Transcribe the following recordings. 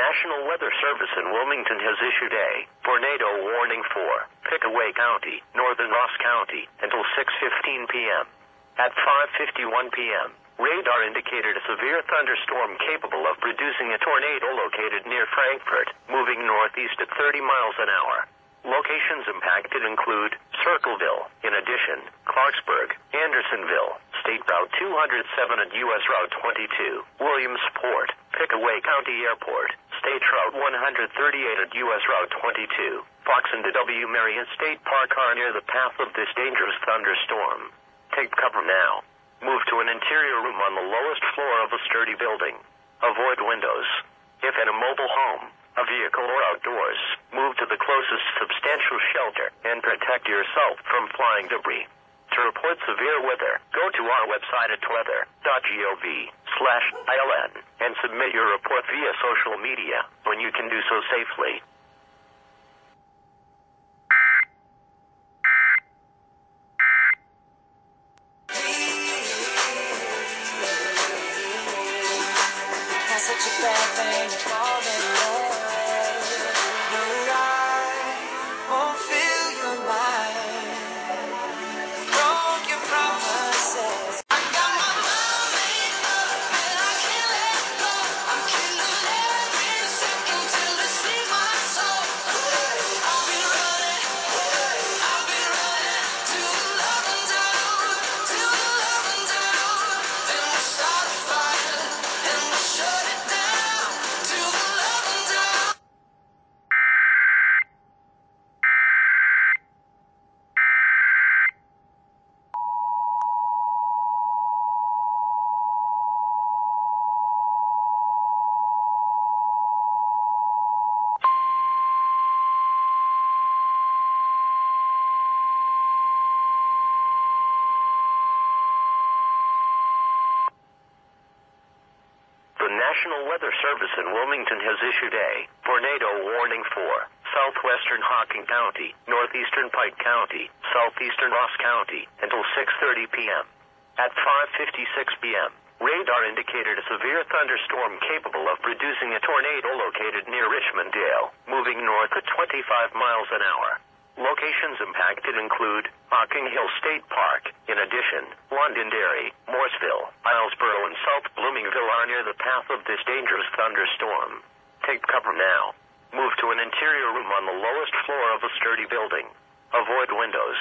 National Weather Service in Wilmington has issued a tornado warning for Pickaway County, northern Ross County, until 6:15 p.m. At 5:51 p.m., radar indicated a severe thunderstorm capable of producing a tornado located near Frankfort, moving northeast at 30 miles an hour. Locations impacted include Circleville, in addition, Clarksburg, Andersonville, State Route 207 and U.S. Route 22, Williamsport, Pickaway County Airport, State Route 138 and U.S. Route 22, Fox and W. Marion State Park are near the path of this dangerous thunderstorm. Take cover now. Move to an interior room on the lowest floor of a sturdy building. Avoid windows. If in a mobile home, a vehicle, or outdoors, move to the closest substantial shelter and protect yourself from flying debris. To report severe weather, go to our website at weather.gov/ILN and submit your report via social media when you can do so safely. Such a bad thing to fall in love. No, I won't fill your mind. Broken promises. I got my mind made up and I can't let go. I'm killing every second till it sees my soul. I've been running to the love and down, to the love and down. Then we start a fire and we shut it. The National Weather Service in Wilmington has issued a tornado warning for southwestern Hocking County, northeastern Pike County, southeastern Ross County, until 6:30 p.m. At 5:56 p.m., radar indicated a severe thunderstorm capable of producing a tornado located near Richmond-Dale, moving north at 25 miles an hour. Locations impacted include Hocking Hills State Park. In addition, Londonderry, Mooresville, Islesboro, and South Bloomingville are near the path of this dangerous thunderstorm. Take cover now. Move to an interior room on the lowest floor of a sturdy building. Avoid windows.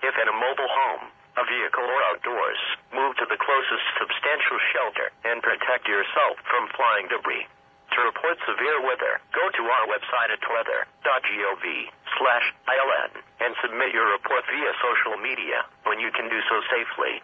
If in a mobile home, a vehicle, or outdoors, move to the closest substantial shelter and protect yourself from flying debris. To report severe weather, go to our website at weather.gov/ILN and submit your report via social media when you can do so safely.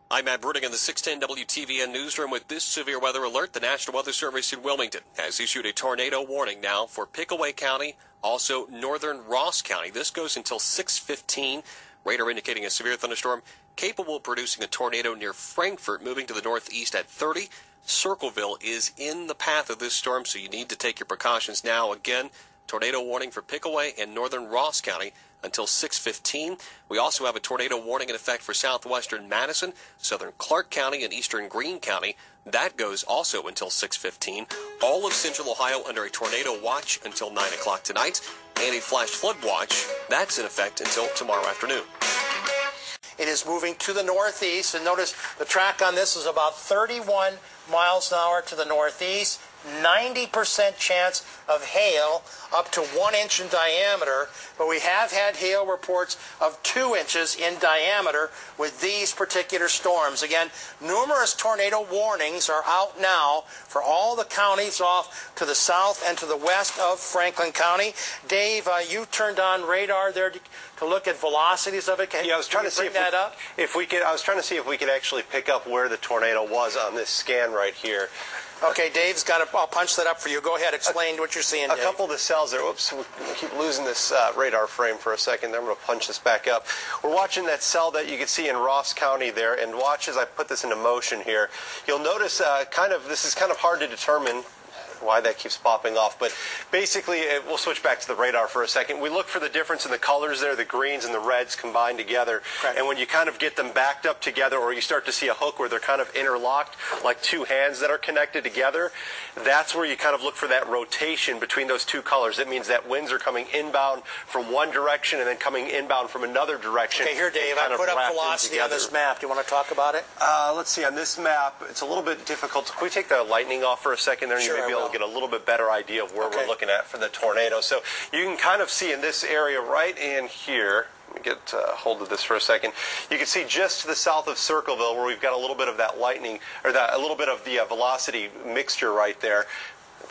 I'm Matt Bruning in the 610 WTVN newsroom with this severe weather alert. The National Weather Service in Wilmington has issued a tornado warning now for Pickaway County, also northern Ross County. This goes until 6:15. Radar indicating a severe thunderstorm capable of producing a tornado near Frankfort, moving to the northeast at 30. Circleville is in the path of this storm, so you need to take your precautions now. Again, tornado warning for Pickaway and northern Ross County until 6:15. We also have a tornado warning in effect for southwestern Madison, southern Clark County, and eastern Greene County. That goes also until 6:15. All of central Ohio under a tornado watch until 9 o'clock tonight, and a flash flood watch. That's in effect until tomorrow afternoon. It is moving to the northeast, and notice the track on this is about 31 miles an hour to the northeast. 90% chance of hail up to 1 inch in diameter, but we have had hail reports of 2 inches in diameter with these particular storms. Again, numerous tornado warnings are out now for all the counties off to the south and to the west of Franklin County. Dave, you turned on radar there to look at velocities of it. I was trying to see if we could actually pick up where the tornado was on this scan right here. Okay, Dave's got it. I'll punch that up for you. Go ahead, explain what you're seeing, Dave. A couple of the cells there. Oops, we keep losing this radar frame for a second. I'm going to punch this back up. We're watching that cell that you can see in Ross County there, and watch as I put this into motion here. You'll notice this is kind of hard to determine why that keeps popping off. But basically, we'll switch back to the radar for a second. We look for the difference in the colors there, the greens and the reds combined together. Correct. And when you kind of get them backed up together, or you start to see a hook where they're kind of interlocked, like two hands that are connected together, that's where you kind of look for that rotation between those two colors. It means that winds are coming inbound from one direction and then coming inbound from another direction. Okay, here, Dave, I put up velocity on this map. Do you want to talk about it? Let's see, on this map, it's a little bit difficult. Can we take the lightning off for a second there, and Sure, you may be able to get a little bit better idea of where Okay. we're looking at for the tornado. So you can kind of see in this area right in here, let me get hold of this for a second. You can see just to the south of Circleville where we've got a little bit of that lightning, or a little bit of the velocity mixture right there.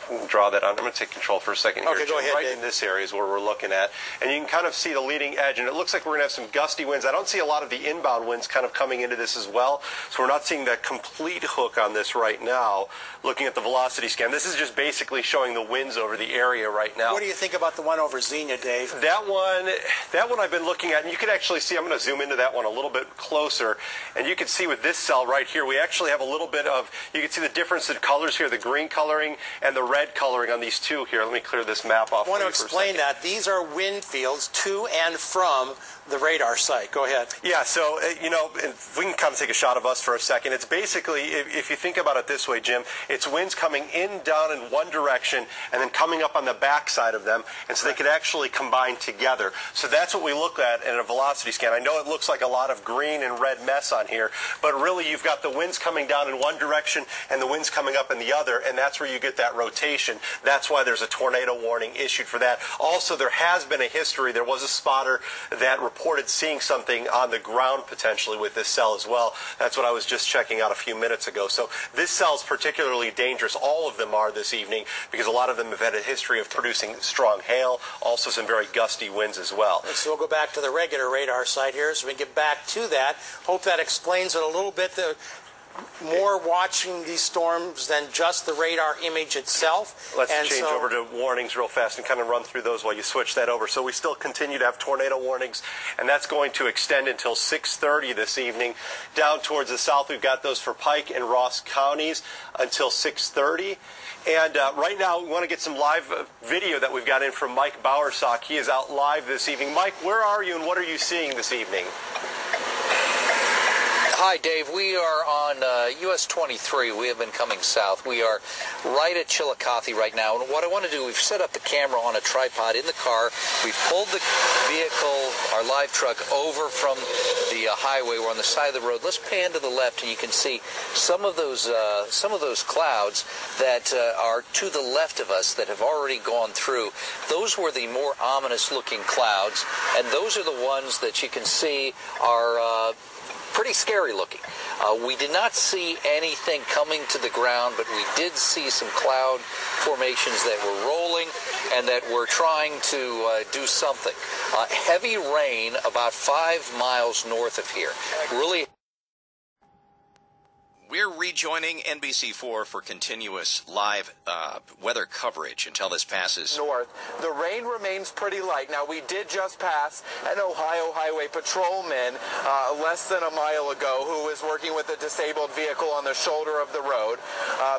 We'll draw that on. I'm going to take control for a second here. Okay, go ahead, Right Dave. in this area is where we're looking at. And you can kind of see the leading edge, and it looks like we're going to have some gusty winds. I don't see a lot of the inbound winds kind of coming into this as well, so we're not seeing that complete hook on this right now. Looking at the velocity scan, this is just basically showing the winds over the area right now. What do you think about the one over Xenia, Dave? That one I've been looking at, and you can actually see, I'm going to zoom into that one a little bit closer, and you can see with this cell right here, we actually have a little bit of, you can see the difference in colors here, the green coloring and the red coloring on these two here. Let me clear this map off. I want to for you for a explain second. that. These are wind fields to and from the radar site. Go ahead. Yeah, so, if we can kind of take a shot of us for a second, it's basically, if you think about it this way, Jim, it's winds coming down in one direction and then coming up on the back side of them, and so they could actually combine together. So that's what we look at in a velocity scan. I know it looks like a lot of green and red mess on here, but really you've got the winds coming down in one direction and the winds coming up in the other, and that's where you get that rotation. That's why there's a tornado warning issued for that. Also, there has been a history. There was a spotter that reported seeing something on the ground potentially with this cell as well. That's what I was just checking out a few minutes ago. So this cell is particularly dangerous. All of them are this evening because a lot of them have had a history of producing strong hail, also some very gusty winds as well. So we'll go back to the regular radar site here so we can get back to that. Hope that explains it a little bit. More watching these storms than just the radar image itself. Let's change over to warnings real fast and kind of run through those while you switch that over. So we still continue to have tornado warnings, and that's going to extend until 6:30 this evening. Down towards the south, we've got those for Pike and Ross counties until 6:30. And right now, we want to get some live video that we've got in from Mike Bowersock. He is out live this evening. Mike, where are you and what are you seeing this evening? Hi, Dave. We are on US 23. We have been coming south. We are right at Chillicothe right now. And what I want to do, we've set up the camera on a tripod in the car. We've pulled the vehicle, our live truck, over from the highway. We're on the side of the road. Let's pan to the left, and you can see some of those clouds that are to the left of us that have already gone through. Those were the more ominous-looking clouds, and those are the ones that you can see are pretty scary looking. We did not see anything coming to the ground, but we did see some cloud formations that were rolling and that were trying to do something. Heavy rain about 5 miles north of here. Really. We're rejoining NBC4 for continuous live weather coverage until this passes. North. The rain remains pretty light. Now, we did just pass an Ohio Highway patrolman less than a mile ago who was working with a disabled vehicle on the shoulder of the road.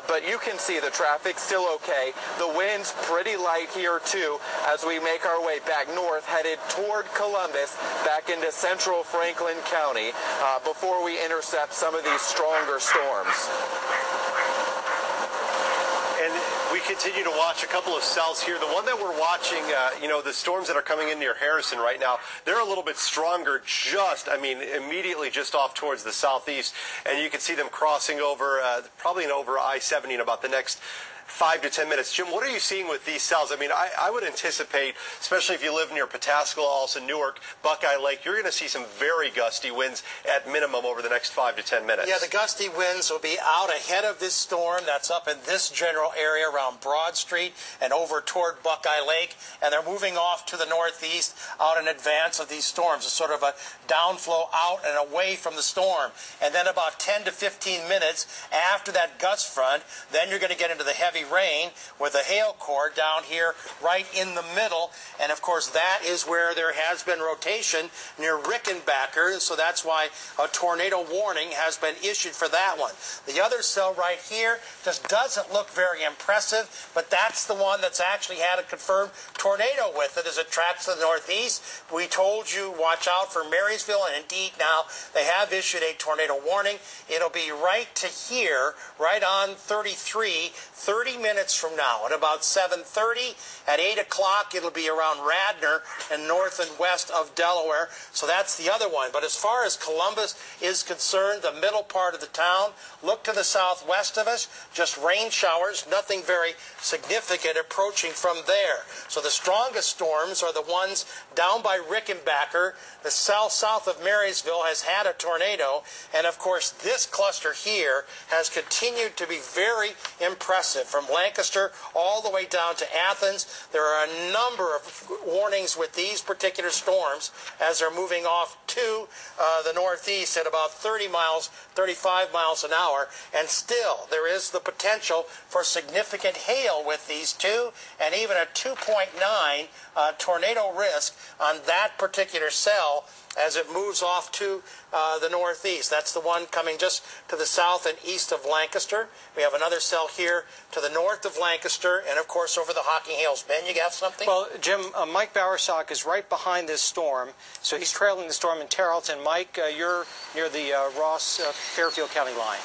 But you can see the traffic still okay. The wind's pretty light here, too, as we make our way back north, headed toward Columbus, back into central Franklin County, before we intercept some of these stronger storms. And we continue to watch a couple of cells here. The one that we're watching, the storms that are coming in near Harrison right now, they're a little bit stronger immediately just off towards the southeast. And you can see them crossing over, probably over I-70 in about the next 5 to 10 minutes. Jim, what are you seeing with these cells? I mean, I would anticipate, especially if you live near Pataskala, also Newark, Buckeye Lake, you're going to see some very gusty winds at minimum over the next 5 to 10 minutes. Yeah, the gusty winds will be out ahead of this storm that's up in this general area around Broad Street and over toward Buckeye Lake, and they're moving off to the northeast out in advance of these storms. It's sort of a downflow out and away from the storm. And then about 10 to 15 minutes after that gust front, then you're going to get into the heavy heavy rain with a hail core down here right in the middle. And of course, that is where there has been rotation near Rickenbacker. So that's why a tornado warning has been issued for that one. The other cell right here just doesn't look very impressive, but that's the one that's actually had a confirmed tornado with it as it tracks to the northeast. We told you, watch out for Marysville, and indeed now they have issued a tornado warning. It'll be right to here, right on 33, 30 minutes from now at about 7:30. At 8 o'clock, it'll be around Radnor and north and west of Delaware. So that's the other one. But as far as Columbus is concerned, the middle part of the town, look to the southwest of us, just rain showers, nothing very significant approaching from there. So the strongest storms are the ones down by Rickenbacker. The south of Marysville has had a tornado, and of course this cluster here has continued to be very impressive. From Lancaster all the way down to Athens, there are a number of warnings with these particular storms as they're moving off to the northeast at about 30 miles, 35 miles an hour, and still there is the potential for significant hail with these two, and even a 2.9 tornado risk on that particular cell as it moves off to the northeast. That's the one coming just to the south and east of Lancaster. We have another cell here to the north of Lancaster, and of course over the Hocking Hills. Ben, you got something? Well, Jim, Mike Bowersock is right behind this storm, so he's trailing the storm in Tarleton. Mike, you're near the Ross-Fairfield County line.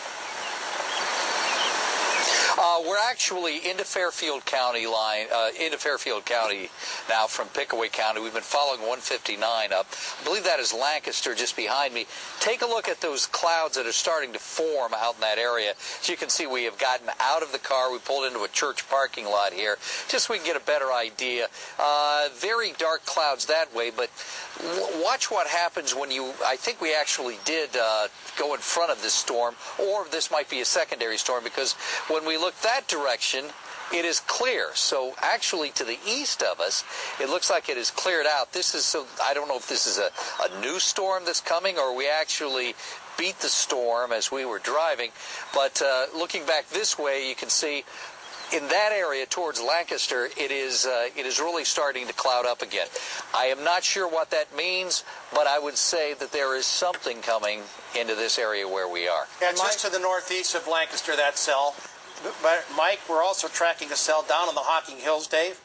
We're actually into Fairfield County now from Pickaway County. We've been following 159 up. I believe that is Lancaster just behind me. Take a look at those clouds that are starting to form out in that area. As you can see, we have gotten out of the car. We pulled into a church parking lot here just so we can get a better idea. Very dark clouds that way, but watch what happens when I think we actually did go in front of this storm, or this might be a secondary storm, because when we look that direction, it is clear. So actually to the east of us, it looks like it is cleared out. I don't know if this is a new storm that's coming, or we actually beat the storm as we were driving. But looking back this way, you can see in that area towards Lancaster, it is really starting to cloud up again. I am not sure what that means, but I would say that there is something coming into this area where we are. Yeah, just to the northeast of Lancaster, that cell. But Mike, we're also tracking a cell down on the Hocking Hills, Dave.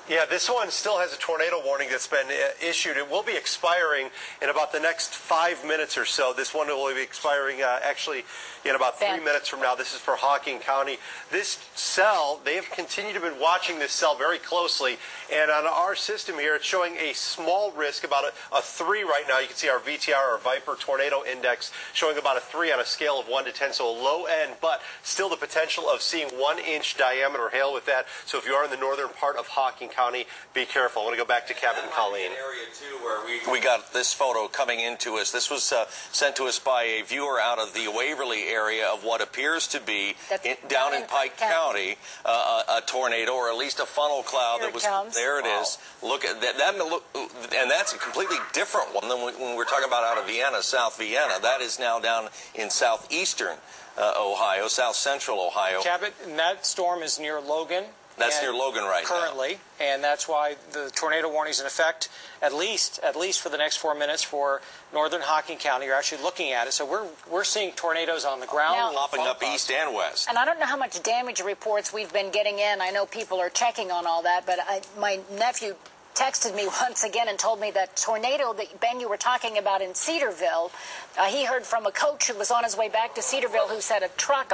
Yeah, this one still has a tornado warning that's been issued. It will be expiring in about the next 5 minutes or so. This one will be expiring actually in about 3 minutes from now. This is for Hocking County. This cell, they have continued to been watching this cell very closely, and on our system here, it's showing a small risk, about a 3 right now. You can see our VTR, or Viper Tornado Index, showing about a 3 on a scale of 1 to 10, so a low end, but still the potential of seeing 1-inch diameter hail with that. So if you are in the northern part of Hocking County, be careful. I want to go back to Captain Colleen. Area too where we got this photo coming into us. This was sent to us by a viewer out of the Waverly area of what appears to be down in Pike County, a tornado, or at least a funnel cloud that was. There it is. Look at that. And that's a completely different one than when we're talking about out of Vienna, South Vienna. That is now down in southeastern Ohio, south central Ohio. Cabot, and that storm is near Logan. That's near Logan right currently, and that's why the tornado warning is in effect at least for the next 4 minutes for northern Hocking County. You're actually looking at it, so we're seeing tornadoes on the ground, now, popping up east and west. And I don't know how much damage reports we've been getting in. I know people are checking on all that, but my nephew texted me once again and told me that tornado that, Ben, you were talking about in Cedarville, he heard from a coach who was on his way back to Cedarville who said a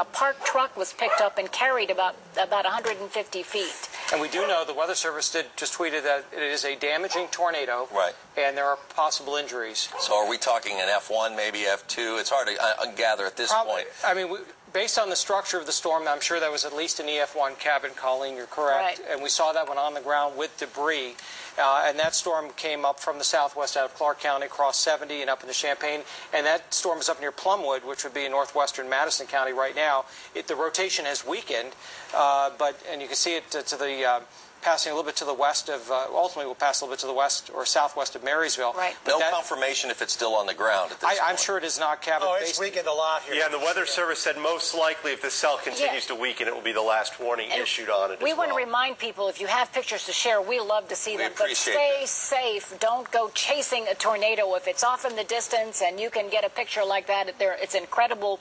parked truck was picked up and carried about 150 feet. And we do know the Weather Service just tweeted that it is a damaging tornado, right? And there are possible injuries. So are we talking an F1, maybe F2? It's hard to gather at this point. I mean, based on the structure of the storm, I'm sure that was at least an EF1 cabin, Colleen, you're correct. Right. And we saw that one on the ground with debris. And that storm came up from the southwest out of Clark County, across 70 and up into Champaign. And that storm is up near Plumwood, which would be in northwestern Madison County right now. The rotation has weakened, and you can see it to the passing a little bit to the west of, ultimately will pass a little bit to the west or southwest of Marysville. Right. No confirmation if it's still on the ground at this point. I'm sure it is not, Cabot. Oh, it's weakened a lot here. Yeah, and the Weather Service said most likely if the cell continues to weaken, it will be the last warning issued on it. We want to remind people, if you have pictures to share, we love to see them. But stay safe. Don't go chasing a tornado. If it's off in the distance and you can get a picture like that, it's incredible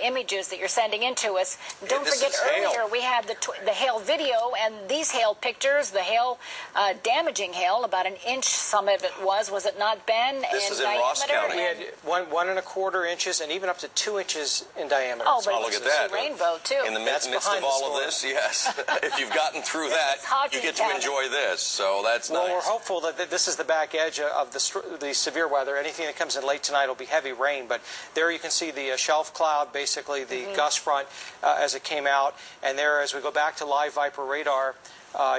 images that you're sending in to us. Don't forget, earlier we had the hail video and these hail pictures, the hail, damaging hail, about 1 inch, some of it was it not, Ben? This is in Ross County. We had 1.25 inches and even up to 2 inches in diameter. Oh, but look at that. Rainbow, too. In the midst of all of this, yes. If you've gotten through that, you get to enjoy this, so that's nice. Well, we're hopeful that this is the back edge of the severe weather. Anything that comes in late tonight will be heavy rain, but there you can see the shelf cloud, basically the gust front as it came out, and there, as we go back to live Viper radar,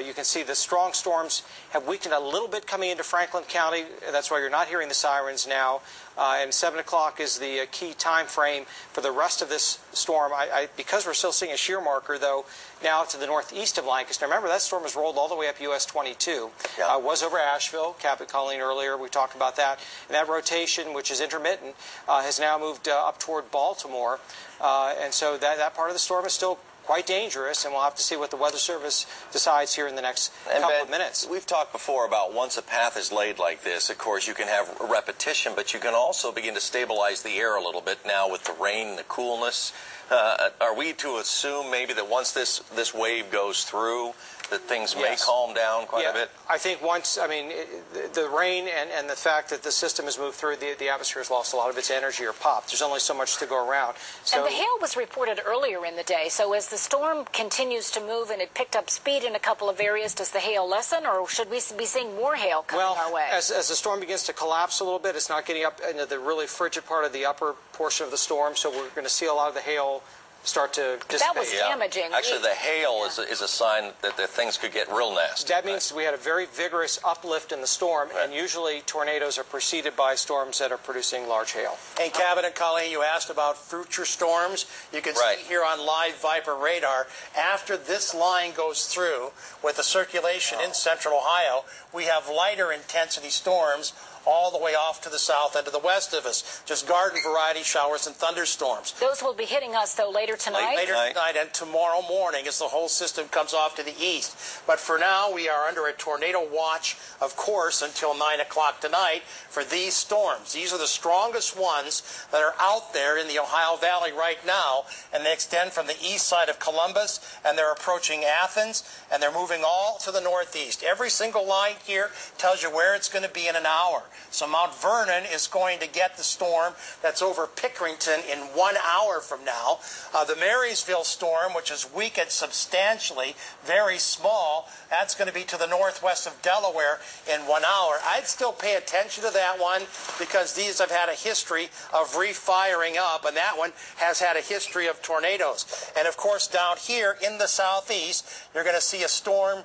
you can see the strong storms have weakened a little bit coming into Franklin County. That's why you're not hearing the sirens now. And 7 o'clock is the key time frame for the rest of this storm. Because we're still seeing a shear marker, though, now to the northeast of Lancaster. Remember, that storm has rolled all the way up US 22. Yeah. Was over Asheville, Cabot, Colleen earlier. We talked about that. And that rotation, which is intermittent, has now moved up toward Baltimore. And so that part of the storm is still quite dangerous, and we'll have to see what the Weather Service decides here in the next couple of minutes. We've talked before about once a path is laid like this, of course, you can have repetition, but you can also begin to stabilize the air a little bit now with the rain and the coolness. Are we to assume maybe that once this wave goes through, that things may calm down quite a bit? I think once, the rain and the fact that the system has moved through, the atmosphere has lost a lot of its energy or popped. There's only so much to go around. So, and the hail was reported earlier in the day, so as the storm continues to move and it picked up speed in a couple of areas, does the hail lessen, or should we be seeing more hail coming our way? As the storm begins to collapse a little bit, it's not getting up into the really frigid part of the upper portion of the storm, so we're going to see a lot of the hail start to dissipate. That was damaging. Actually, the hail is a sign that the things could get real nasty. That means we had a very vigorous uplift in the storm, and usually tornadoes are preceded by storms that are producing large hail. Hey, Cabot and Colleen, you asked about future storms. You can see here on live Viper radar, after this line goes through with the circulation in central Ohio, we have lighter intensity storms all the way off to the south and to the west of us. Just garden variety showers and thunderstorms. Those will be hitting us, though, later tonight? Later tonight and tomorrow morning as the whole system comes off to the east. But for now, we are under a tornado watch, of course, until 9 o'clock tonight for these storms. These are the strongest ones that are out there in the Ohio Valley right now, and they extend from the east side of Columbus, and they're approaching Athens, and they're moving all to the northeast. Every single line here tells you where it's going to be in an hour. So Mount Vernon is going to get the storm that's over Pickerington in 1 hour from now. The Marysville storm, which is weakened substantially, very small, that's going to be to the northwest of Delaware in 1 hour. I'd still pay attention to that one because these have had a history of refiring up, and that one has had a history of tornadoes. And of course, down here in the southeast, you're going to see a storm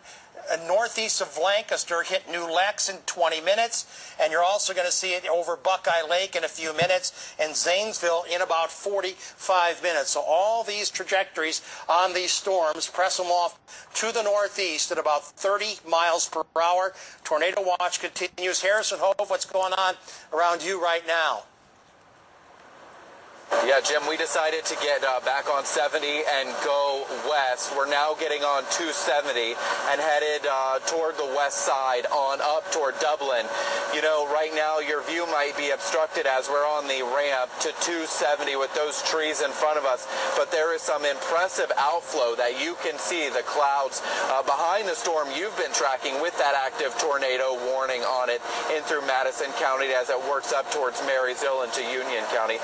northeast of Lancaster hit New Lex in 20 minutes, and you're also going to see it over Buckeye Lake in a few minutes, and Zanesville in about 45 minutes. So all these trajectories on these storms press them off to the northeast at about 30 miles per hour. Tornado watch continues. Harrison Hove, what's going on around you right now? Yeah, Jim, we decided to get back on 70 and go west. We're now getting on 270 and headed toward the west side on up toward Dublin. You know, right now your view might be obstructed as we're on the ramp to 270 with those trees in front of us, but there is some impressive outflow that you can see, the clouds behind the storm you've been tracking with that active tornado warning on it in through Madison County as it works up towards Marysville into Union County.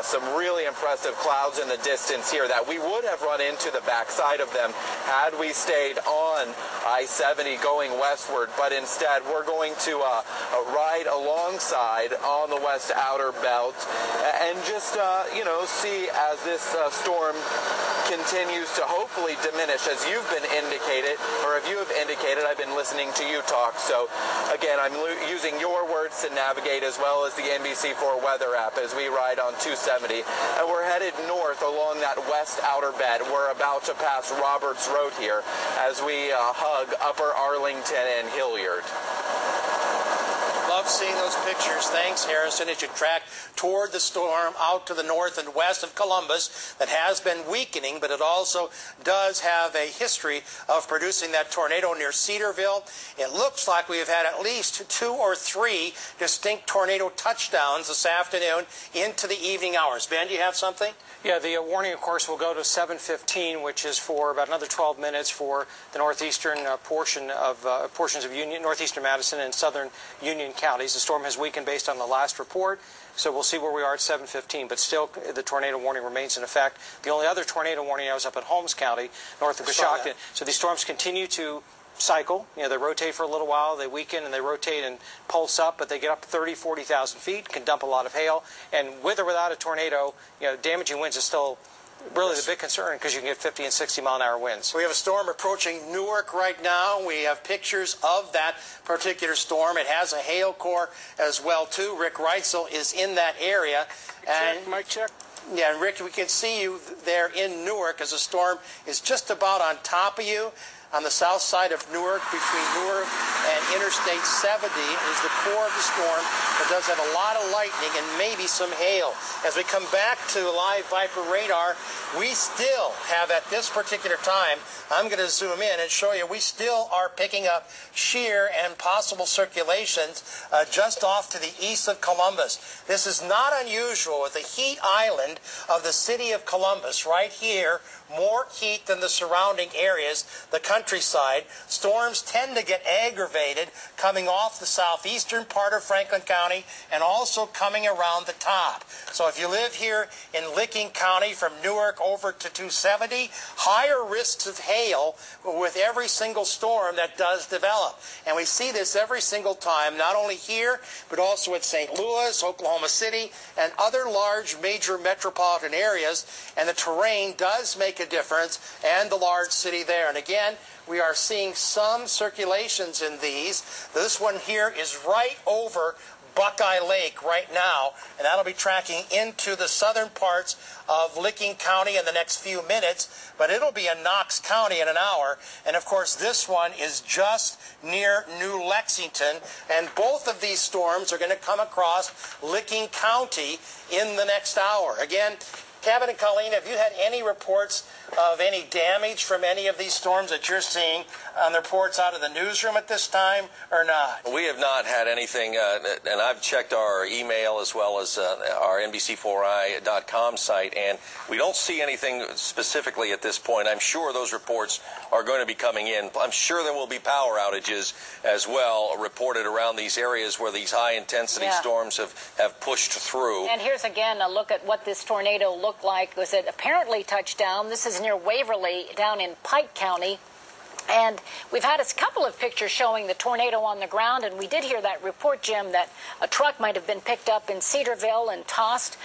Some really impressive clouds in the distance here that we would have run into the backside of them had we stayed on I-70 going westward, but instead we're going to ride alongside on the west outer belt and just see as this storm continues to hopefully diminish, as you've been indicated, or if you have indicated indicated. I've been listening to you talk, so again, I'm using your words to navigate as well as the NBC4 weather app as we ride on 270. And we're headed north along that west outer bed. We're about to pass Roberts Road here as we hug Upper Arlington and Hilliard. Love seeing those pictures. Thanks, Harrison. As you track toward the storm out to the north and west of Columbus that has been weakening, but it also does have a history of producing that tornado near Cedarville. It looks like we have had at least 2 or 3 distinct tornado touchdowns this afternoon into the evening hours. Ben, do you have something? Yeah, the warning, of course, will go to 7:15, which is for about another 12 minutes for the northeastern portions of northeastern Madison and southern Union counties. The storm has weakened based on the last report, so we'll see where we are at 7:15. But still, the tornado warning remains in effect. The only other tornado warning was up at Holmes County, north of Coshocton. So these storms continue to cycle. You know, they rotate for a little while, they weaken, and they rotate and pulse up, but they get up 30, 40,000 feet, can dump a lot of hail. And with or without a tornado, you know, damaging winds is still really the big concern because you can get 50 and 60-mile-an-hour winds. We have a storm approaching Newark right now. We have pictures of that particular storm. It has a hail core as well, too. Rick Reitzel is in that area. Mic check. Yeah, and Rick, we can see you there in Newark as the storm is just about on top of you. On the south side of Newark, between Newark and Interstate 70, is the core of the storm. It does have a lot of lightning and maybe some hail. As we come back to live Viper radar, we still have at this particular time, I'm going to zoom in and show you, we still are picking up shear and possible circulations just off to the east of Columbus. This is not unusual with the heat island of the city of Columbus right here. More heat than the surrounding areas, the countryside. Storms tend to get aggravated coming off the southeastern part of Franklin County and also coming around the top. So if you live here in Licking County from Newark over to 270, higher risks of hail with every single storm that does develop. And we see this every single time, not only here, but also at St. Louis, Oklahoma City, and other large major metropolitan areas. And the terrain does make a difference, and the large city there. And again, we are seeing some circulations in these. This one here is right over Buckeye Lake right now, and that'll be tracking into the southern parts of Licking County in the next few minutes, but it'll be in Knox County in an hour. And of course, this one is just near New Lexington, and both of these storms are going to come across Licking County in the next hour. Again, Kevin and Colleen, have you had any reports of any damage from any of these storms that you're seeing on the reports out of the newsroom at this time, or not? We have not had anything, and I've checked our email as well as our NBC4i.com site, and we don't see anything specifically at this point. I'm sure those reports are going to be coming in. I'm sure there will be power outages as well reported around these areas where these high-intensity storms have pushed through. And here's again a look at what this tornado looked like. Was it apparently touched down? This is near Waverly down in Pike County. And we've had a couple of pictures showing the tornado on the ground, and we did hear that report, Jim, that a truck might have been picked up in Cedarville and tossed.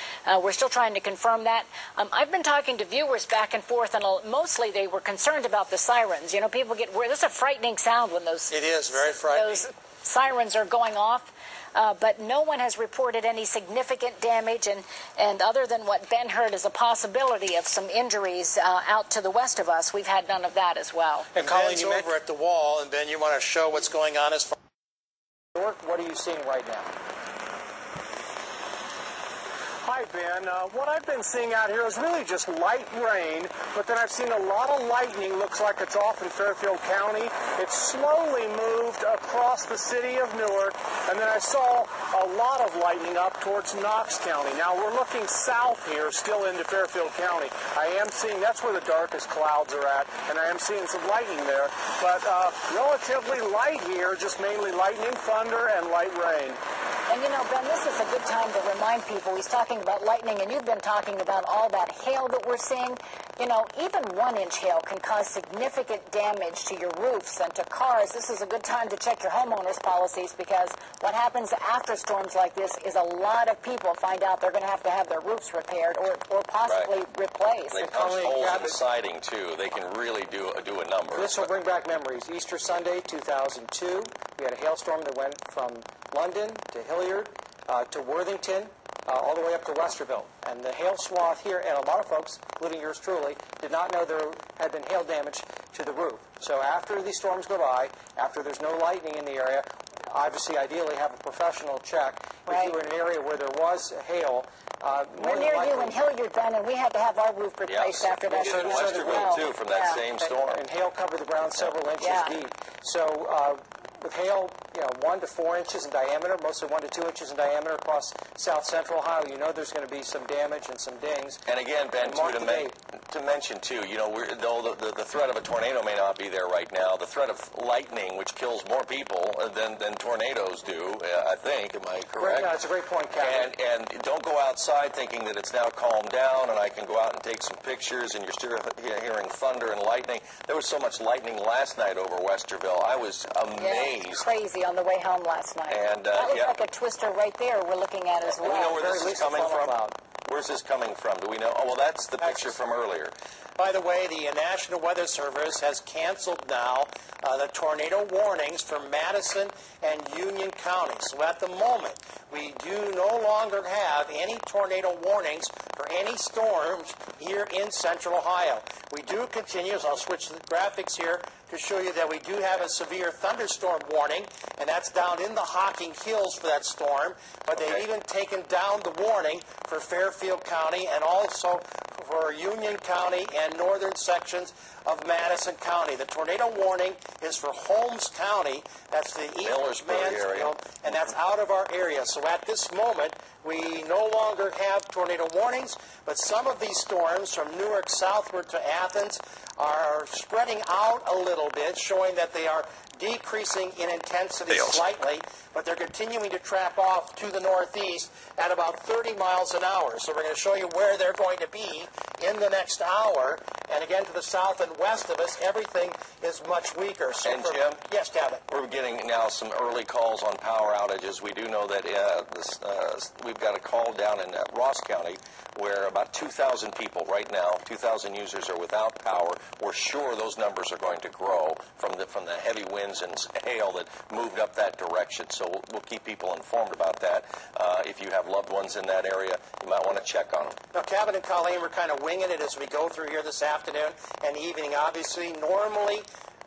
We're still trying to confirm that. I've been talking to viewers back and forth, and mostly they were concerned about the sirens. You know, people get worried. This is a frightening sound when those... It is very frightening. Those sirens are going off. But no one has reported any significant damage, and other than what Ben heard is a possibility of some injuries out to the west of us, we've had none of that as well. And Ben's over at the wall, and Ben, you want to show what's going on as far as what are you seeing right now? Hi, Ben. What I've been seeing out here is really just light rain, but then I've seen a lot of lightning. Looks like it's off in Fairfield County. It slowly moved across the city of Newark, and then I saw a lot of lightning up towards Knox County. Now, we're looking south here, still into Fairfield County. I am seeing, that's where the darkest clouds are at, and I am seeing some lightning there, but relatively light here, just mainly lightning, thunder, and light rain. And you know, Ben, this is a good time to remind people, he's talking talking about lightning, and you've been talking about all that hail that we're seeing. You know, even 1-inch hail can cause significant damage to your roofs and to cars. This is a good time to check your homeowner's policies, because what happens after storms like this is a lot of people find out they're going to have their roofs repaired or possibly replaced. They punch holes in siding, too. They can really do a number. This will bring back memories. Easter Sunday, 2002, we had a hailstorm that went from London to Hilliard to Worthington, all the way up to Westerville. And the hail swath here, and a lot of folks, including yours truly, did not know there had been hail damage to the roof. So after these storms go by, after there's no lightning in the area, obviously, ideally, have a professional check. If you were in an area where there was hail, we're near you in Hilliard, then, and we had to have our roof replaced after that. We did in Westerville, too, from that same storm. And hail covered the ground several inches deep. So with hail, 1 to 4 inches in diameter, mostly 1 to 2 inches in diameter across south central Ohio, there's going to be some damage and some dings. And again, Ben, to mention, too, though the threat of a tornado may not be there right now, the threat of lightning, which kills more people than tornadoes do, I think. Am I correct? That's a great point, Captain. And don't go outside thinking that it's now calmed down and I can go out and take some pictures and you're still hearing thunder and lightning. There was so much lightning last night over Westerville. I was amazed. Crazy on the way home last night. And that looks like a twister right there we're looking at as well. Do we know where this is coming from? Where's this coming from? Do we know? Oh, well, that's the picture from earlier. By the way, the National Weather Service has canceled now the tornado warnings for Madison and Union counties. So at the moment, we do no longer have any tornado warnings for any storms here in central Ohio. We do continue, so I'll switch the graphics here to show you that we do have a severe thunderstorm warning, and that's down in the Hocking Hills for that storm. But they've even taken down the warning for Fairfield County and also for Union County and northern sections of Madison County. The tornado warning is for Holmes County. That's the east of Mansfield, and that's out of our area. So at this moment, we no longer have tornado warnings, but some of these storms from Newark southward to Athens are spreading out a little bit, showing that they are decreasing in intensity slightly, but they're continuing to trap off to the northeast at about 30 miles an hour. So we're going to show you where they're going to be in the next hour. And again, to the south and west of us, everything is much weaker. So and Jim? Yes, Cabot. We're getting now some early calls on power outages. We do know that we've got a call down in Ross County where about 2,000 people right now, 2,000 users are without power. We're sure those numbers are going to grow from the heavy winds and hail that moved up that direction. So we'll keep people informed about that. If you have loved ones in that area, you might want to check on them. Now, Cabot and Colleen, we're kind of winging it as we go through here this afternoon and evening. Obviously, normally,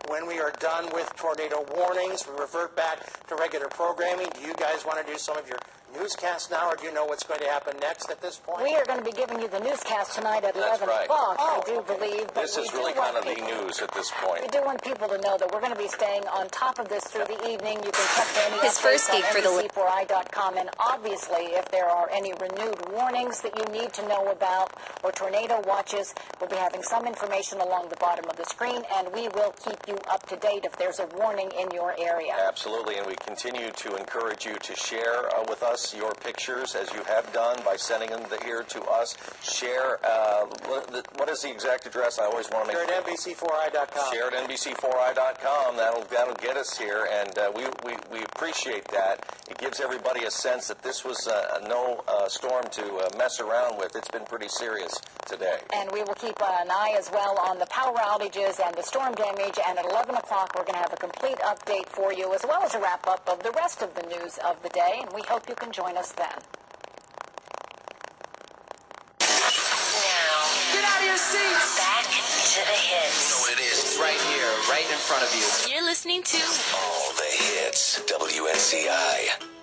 when we are done with tornado warnings, we revert back to regular programming. Do you guys want to do some of your newscast now, or do you know what's going to happen next at this point? We are going to be giving you the newscast tonight at 11 o'clock, I do believe. But this is really kind of the news at this point. We do want people to know that we're going to be staying on top of this through the evening. You can check any His first gig for the MNCI4i.com, and obviously, if there are any renewed warnings that you need to know about or tornado watches, we'll be having some information along the bottom of the screen, and we will keep you up to date if there's a warning in your area. Absolutely, and we continue to encourage you to share with us your pictures, as you have done by sending them here to us. Share, what is the exact address? I always want to make sure at NBC4i.com. Share at NBC4i.com. That'll get us here, and we appreciate that. It gives everybody a sense that this was no storm to mess around with. It's been pretty serious today. And we will keep an eye as well on the power outages and the storm damage, and at 11 o'clock we're going to have a complete update for you, as well as a wrap-up of the rest of the news of the day, and we hope you can join us then. Now, get out of your seats! Back to the hits. You know what it is? It's right here, right in front of you. You're listening to All the hits, WMCI.